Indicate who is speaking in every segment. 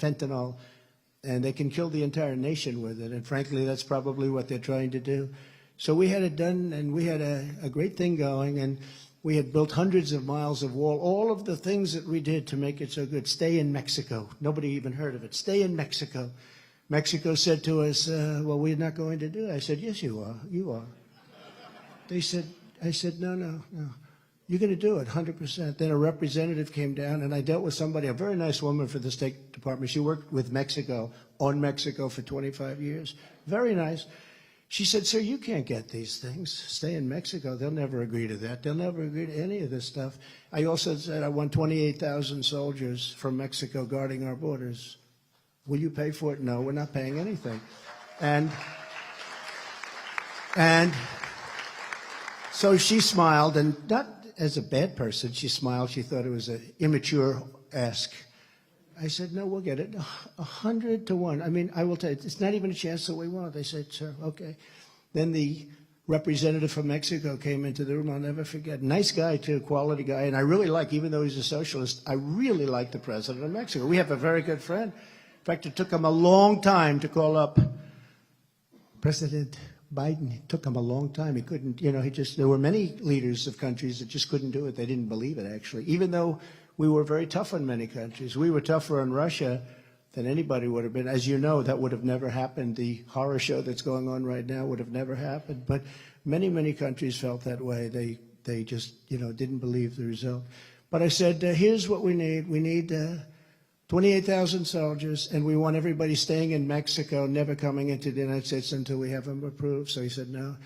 Speaker 1: fentanyl, and they can kill the entire nation with it. And frankly, that's probably what they're trying to do. So we had it done, and we had a great thing going, and we had built hundreds of miles of wall. All of the things that we did to make it so good. Stay in Mexico. Nobody even heard of it. Stay in Mexico. Mexico said to us, well, we're not going to do it. I said, yes, you are. You are. I said, no. You're going to do it, 100%. Then a representative came down, and I dealt with somebody, a very nice woman for the State Department. She worked with Mexico, on Mexico for 25 years. Very nice. She said, sir, you can't get these things. Stay in Mexico. They'll never agree to that. They'll never agree to any of this stuff. I also said I want 28,000 soldiers from Mexico guarding our borders. Will you pay for it? No, we're not paying anything. And so she smiled, and not as a bad person, she smiled. She thought it was an immature ask. I said, no, we'll get it. 100 to 1. I mean, I will tell you, it's not even a chance that we want. They said, sir, okay. Then the representative from Mexico came into the room. I'll never forget. Nice guy, too, quality guy. And I really like, even though he's a socialist, I really like the president of Mexico. We have a very good friend. In fact, it took him a long time to call up President Biden. It took him a long time. He couldn't, there were many leaders of countries that just couldn't do it. They didn't believe it, actually. Even though we were very tough on many countries. We were tougher on Russia than anybody would have been. As you know, that would have never happened. The horror show that's going on right now would have never happened. But many, many countries felt that way. They just, didn't believe the result. But I said, here's what we need. We need 28,000 soldiers, and we want everybody staying in Mexico, never coming into the United States until we have them approved. So he said, no.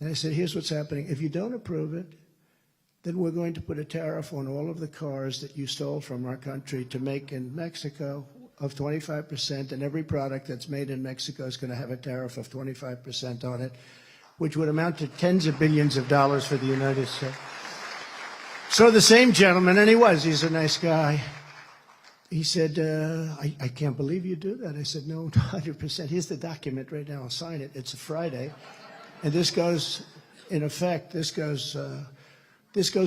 Speaker 1: And I said, here's what's happening. If you don't approve it, then we're going to put a tariff on all of the cars that you stole from our country to make in Mexico of 25%, and every product that's made in Mexico is going to have a tariff of 25% on it, which would amount to tens of billions of dollars for the United States. So the same gentleman, and he's a nice guy, he said, I can't believe you do that. I said, no, 100%. Here's the document right now. I'll sign it. It's a Friday. And this goes, in effect, this goes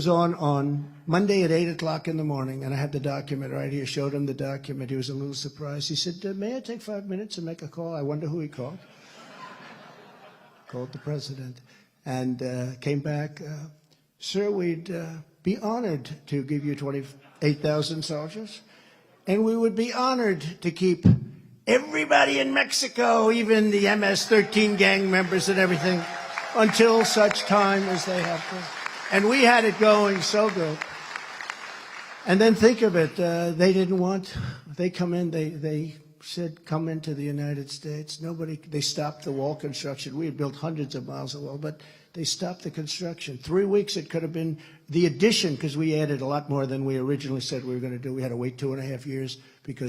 Speaker 1: on Monday at 8 o'clock in the morning. And I had the document right here, showed him the document. He was a little surprised. He said, may I take 5 minutes and make a call? I wonder who he called. Called the president. And came back, sir, we'd be honored to give you 28,000 soldiers. And we would be honored to keep everybody in Mexico, even the MS-13 gang members and everything, until such time as they have to. And we had it going so good. And then think of it, they come in, they said, come into the United States. They stopped the wall construction. We had built hundreds of miles of wall, but they stopped the construction. 3 weeks, it could have been the addition, because we added a lot more than we originally said we were going to do. We had to wait 2.5 years because